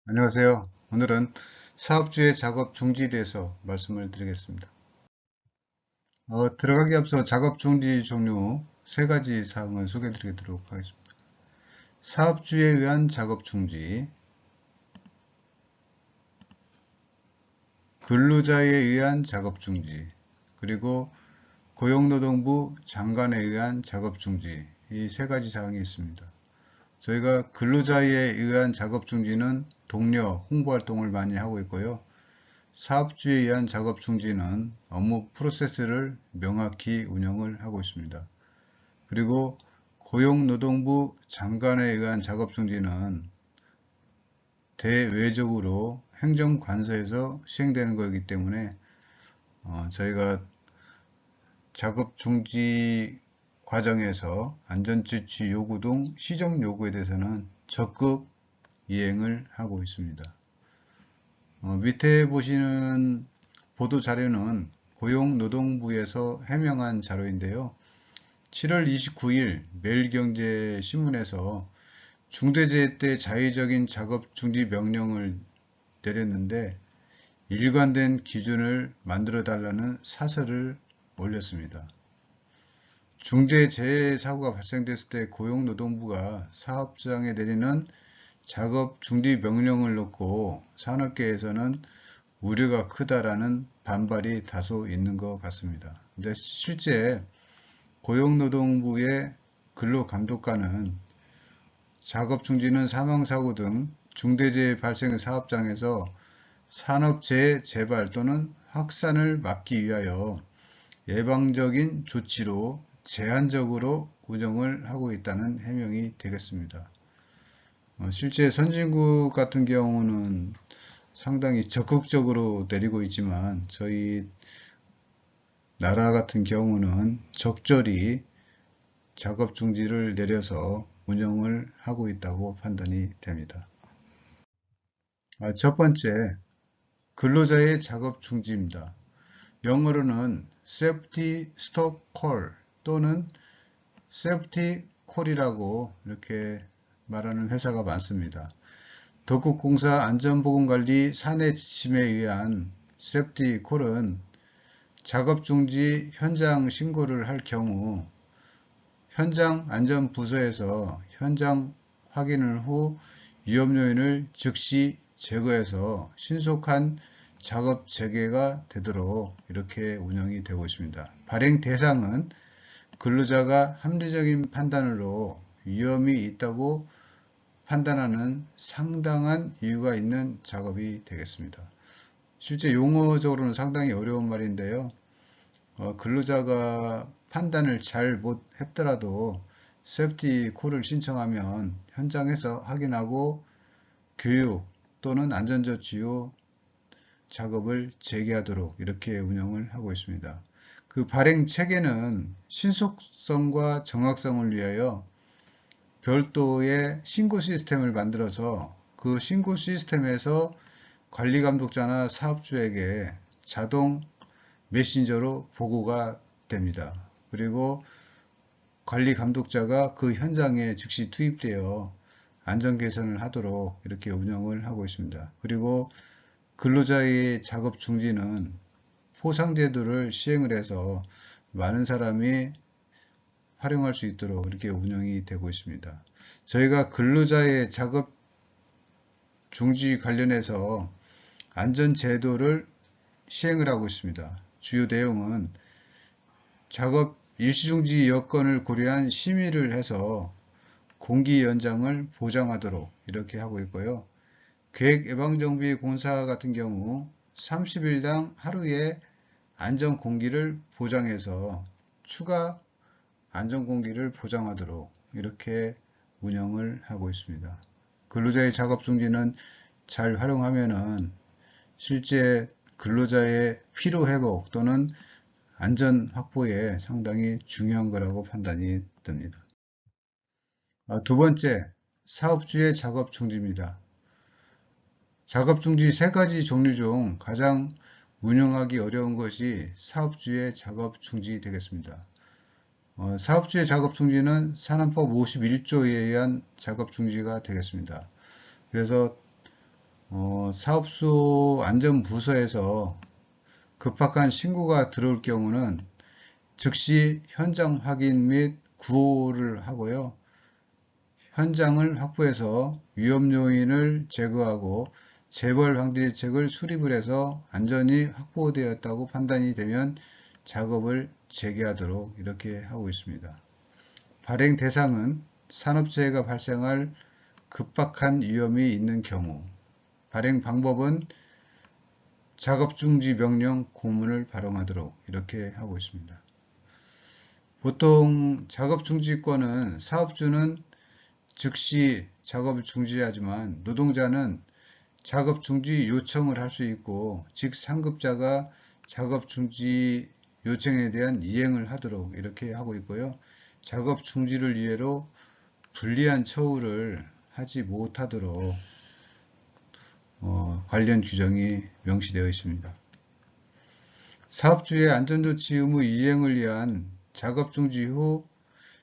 안녕하세요. 오늘은 사업주의 작업 중지에 대해서 말씀을 드리겠습니다. 들어가기 앞서 작업 중지 종류 세 가지 사항을 소개해 드리도록 하겠습니다. 사업주에 의한 작업 중지, 근로자에 의한 작업 중지, 그리고 고용노동부 장관에 의한 작업 중지, 이 세 가지 사항이 있습니다. 저희가 근로자에 의한 작업 중지는 독려, 홍보 활동을 많이 하고 있고요. 사업주에 의한 작업 중지는 업무 프로세스를 명확히 운영을 하고 있습니다. 그리고 고용노동부 장관에 의한 작업 중지는 대외적으로 행정관서에서 시행되는 것이기 때문에 저희가 작업 중지 과정에서 안전지치 요구 등 시정 요구에 대해서는 적극 이행을 하고 있습니다. 밑에 보시는 보도 자료는 고용노동부에서 해명한 자료인데요. 7월 29일 매일경제신문에서 중대재해 때 자의적인 작업 중지 명령을 내렸는데 일관된 기준을 만들어 달라는 사설을 올렸습니다. 중대재해 사고가 발생됐을 때 고용노동부가 사업장에 내리는 작업 중지 명령을 놓고 산업계에서는 우려가 크다라는 반발이 다소 있는 것 같습니다. 근데 실제 고용노동부의 근로감독관은 작업 중지는 사망사고 등 중대재해 발생 사업장에서 산업재해 재발 또는 확산을 막기 위하여 예방적인 조치로 제한적으로 운영을 하고 있다는 해명이 되겠습니다. 실제 선진국 같은 경우는 상당히 적극적으로 내리고 있지만 저희 나라 같은 경우는 적절히 작업 중지를 내려서 운영을 하고 있다고 판단이 됩니다. 첫 번째, 근로자의 작업 중지입니다. 영어로는 Safety Stop Call 또는 Safety Call이라고 이렇게 말하는 회사가 많습니다. 덕국공사 안전보건관리 사내 지침에 의한 세프티 콜은 작업 중지 현장 신고를 할 경우 현장 안전부서에서 현장 확인을 후 위험 요인을 즉시 제거해서 신속한 작업 재개가 되도록 이렇게 운영이 되고 있습니다. 발행 대상은 근로자가 합리적인 판단으로 위험이 있다고 판단하는 상당한 이유가 있는 작업이 되겠습니다. 실제 용어적으로는 상당히 어려운 말인데요. 근로자가 판단을 잘 못했더라도 세프티 콜을 신청하면 현장에서 확인하고 교육 또는 안전조치 후 작업을 재개하도록 이렇게 운영을 하고 있습니다. 그 발행 체계는 신속성과 정확성을 위하여 별도의 신고 시스템을 만들어서 그 신고 시스템에서 관리감독자나 사업주에게 자동 메신저로 보고가 됩니다. 그리고 관리감독자가 그 현장에 즉시 투입되어 안전 개선을 하도록 이렇게 운영을 하고 있습니다. 그리고 근로자의 작업 중지는 포상제도를 시행을 해서 많은 사람이 활용할 수 있도록 이렇게 운영이 되고 있습니다. 저희가 근로자의 작업 중지 관련해서 안전제도를 시행을 하고 있습니다. 주요 내용은 작업 일시중지 여건을 고려한 심의를 해서 공기 연장을 보장하도록 이렇게 하고 있고요. 계획 예방정비 공사 같은 경우 30일당 하루에 안전공기를 보장해서 추가 안전공기를 보장하도록 이렇게 운영을 하고 있습니다. 근로자의 작업 중지는 잘 활용하면은 실제 근로자의 피로 회복 또는 안전 확보에 상당히 중요한 거라고 판단이 듭니다. 두 번째, 사업주의 작업 중지입니다. 작업 중지 세 가지 종류 중 가장 운영하기 어려운 것이 사업주의 작업 중지 되겠습니다. 사업주의 작업 중지는 산안법 51조에 의한 작업 중지가 되겠습니다. 그래서 사업소 안전부서에서 급박한 신고가 들어올 경우는 즉시 현장 확인 및 구호를 하고요. 현장을 확보해서 위험 요인을 제거하고 재발 방지 대책을 수립을 해서 안전이 확보되었다고 판단이 되면 작업을 재개하도록 이렇게 하고 있습니다. 발행 대상은 산업재해가 발생할 급박한 위험이 있는 경우, 발행 방법은 작업중지 명령 공문을 발행하도록 이렇게 하고 있습니다. 보통 작업중지권은 사업주는 즉시 작업을 중지하지만 노동자는 작업중지 요청을 할 수 있고 즉 상급자가 작업중지 요청에 대한 이행을 하도록 이렇게 하고 있고요. 작업중지를 이유로 불리한 처우를 하지 못하도록 관련 규정이 명시되어 있습니다. 사업주의 안전조치 의무 이행을 위한 작업중지 후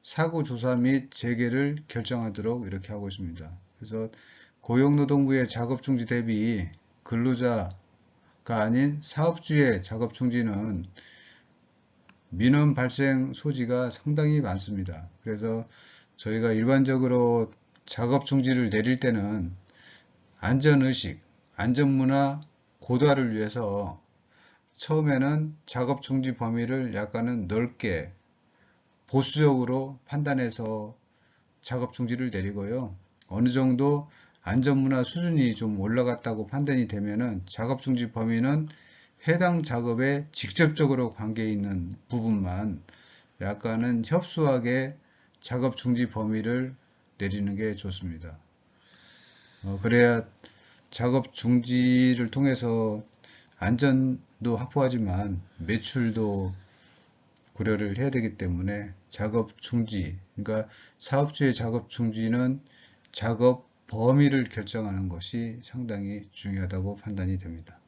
사고조사 및 재개를 결정하도록 이렇게 하고 있습니다. 그래서 고용노동부의 작업중지 대비 근로자가 아닌 사업주의 작업중지는 민원 발생 소지가 상당히 많습니다. 그래서 저희가 일반적으로 작업중지를 내릴 때는 안전의식, 안전문화 고도화를 위해서 처음에는 작업중지 범위를 약간은 넓게 보수적으로 판단해서 작업중지를 내리고요. 어느 정도 안전문화 수준이 좀 올라갔다고 판단이 되면은 작업중지 범위는 해당 작업에 직접적으로 관계 있는 부분만 약간은 협소하게 작업중지 범위를 내리는 게 좋습니다. 그래야 작업중지를 통해서 안전도 확보하지만 매출도 고려를 해야 되기 때문에 작업 중지, 그러니까 사업주의 작업 중지는 작업 범위를 결정하는 것이 상당히 중요하다고 판단이 됩니다.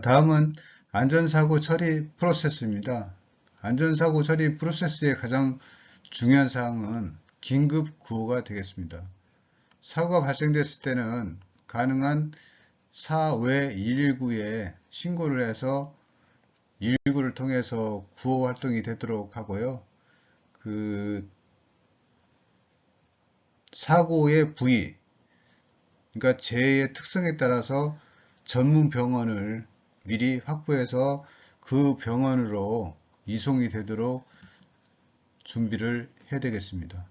다음은 안전사고 처리 프로세스입니다. 안전사고 처리 프로세스의 가장 중요한 사항은 긴급 구호가 되겠습니다. 사고가 발생됐을 때는 가능한 사외 119에 신고를 해서 119를 통해서 구호 활동이 되도록 하고요. 그 사고의 부위, 그러니까 재해의 특성에 따라서 전문 병원을 미리 확보해서 그 병원으로 이송이 되도록 준비를 해야 되겠습니다.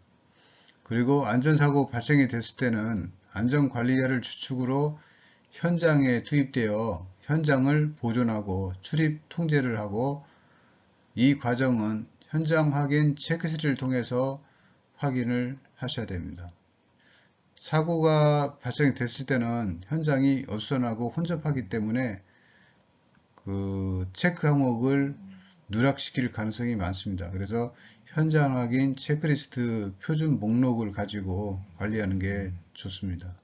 그리고 안전사고 발생이 됐을 때는 안전관리자를 주축으로 현장에 투입되어 현장을 보존하고 출입 통제를 하고 이 과정은 현장 확인 체크시트를 통해서 확인을 하셔야 됩니다. 사고가 발생됐을 때는 현장이 어수선하고 혼잡하기 때문에 그 체크 항목을 누락시킬 가능성이 많습니다. 그래서 현장 확인 체크리스트 표준 목록을 가지고 관리하는 게 좋습니다.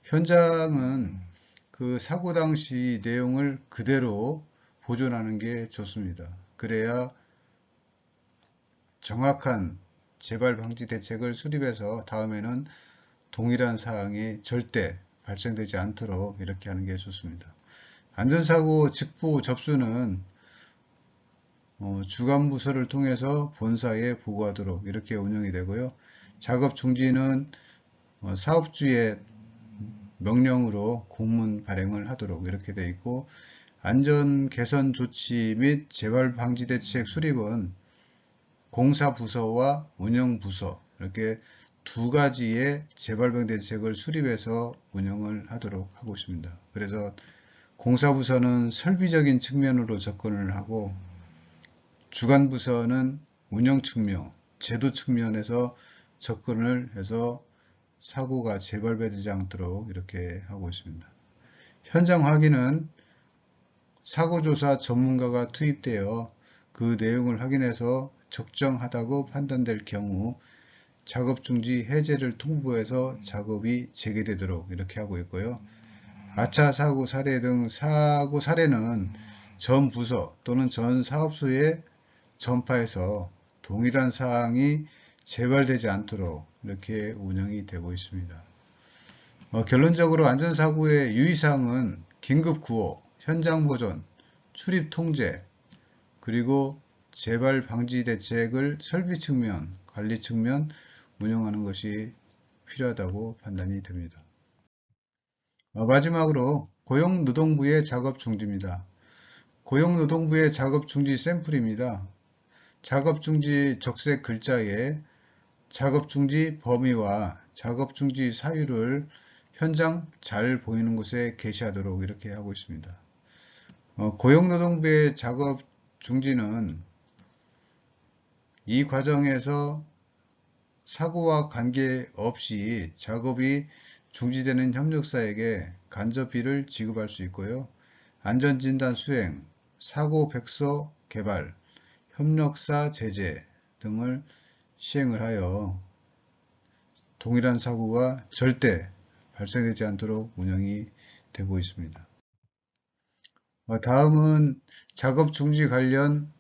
현장은 그 사고 당시 내용을 그대로 보존하는 게 좋습니다. 그래야 정확한 재발 방지 대책을 수립해서 다음에는 동일한 사항이 절대 발생되지 않도록 이렇게 하는 게 좋습니다. 안전사고 직보 접수는 주간부서를 통해서 본사에 보고하도록 이렇게 운영이 되고요. 작업 중지는 사업주의 명령으로 공문 발행을 하도록 이렇게 되어 있고, 안전 개선 조치 및 재발 방지 대책 수립은 공사부서와 운영부서 이렇게 두 가지의 재발 방지 대책을 수립해서 운영을 하도록 하고 있습니다. 그래서 공사부서는 설비적인 측면으로 접근을 하고 주간부서는 운영 측면, 제도 측면에서 접근을 해서 사고가 재발되지 않도록 이렇게 하고 있습니다. 현장 확인은 사고조사 전문가가 투입되어 그 내용을 확인해서 적정하다고 판단될 경우 작업중지 해제를 통보해서 작업이 재개되도록 이렇게 하고 있고요. 아차 사고 사례 등 사고 사례는 전 부서 또는 전 사업소에 전파해서 동일한 사항이 재발되지 않도록 이렇게 운영이 되고 있습니다. 결론적으로 안전사고의 유의사항은 긴급구호, 현장보존, 출입통제, 그리고 재발 방지 대책을 설비 측면, 관리 측면 운영하는 것이 필요하다고 판단이 됩니다. 마지막으로 고용노동부의 작업중지입니다. 고용노동부의 작업중지 샘플입니다. 작업중지 적색 글자에 작업중지 범위와 작업중지 사유를 현장 잘 보이는 곳에 게시하도록 이렇게 하고 있습니다. 고용노동부의 작업중지는 이 과정에서 사고와 관계없이 작업이 중지되는 협력사에게 간접비를 지급할 수 있고요. 안전진단 수행, 사고 백서 개발, 협력사 제재 등을 시행을 하여 동일한 사고가 절대 발생되지 않도록 운영이 되고 있습니다. 다음은 작업 중지 관련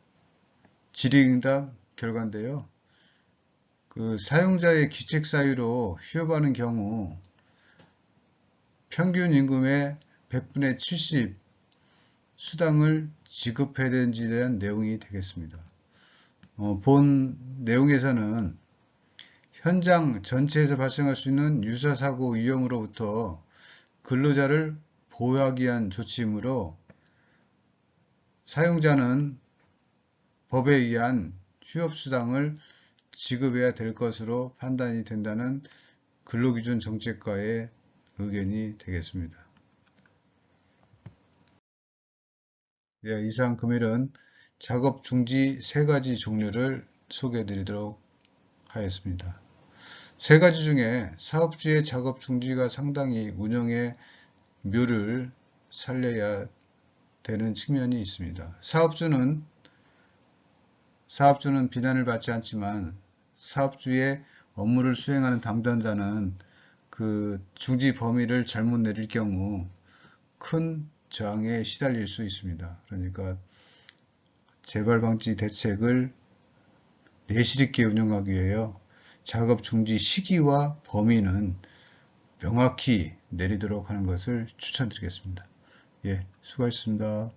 질의응답 결과인데요. 사용자의 귀책 사유로 휴업하는 경우 평균 임금의 100분의 70 수당을 지급해야 되는지에 대한 내용이 되겠습니다. 본 내용에서는 현장 전체에서 발생할 수 있는 유사사고 위험으로부터 근로자를 보호하기 위한 조치이므로 사용자는 법에 의한 휴업수당을 지급해야 될 것으로 판단이 된다는 근로기준 정책과의 의견이 되겠습니다. 이상 금일은 작업 중지 3가지 종류를 소개해 드리도록 하겠습니다. 3가지 중에 사업주의 작업 중지가 상당히 운영의 묘를 살려야 되는 측면이 있습니다. 사업주는 비난을 받지 않지만 사업주의 업무를 수행하는 담당자는 그 중지 범위를 잘못 내릴 경우 큰 저항에 시달릴 수 있습니다. 그러니까 재발 방지 대책을 내실 있게 운영하기 위하여 작업 중지 시기와 범위는 명확히 내리도록 하는 것을 추천드리겠습니다. 수고하셨습니다.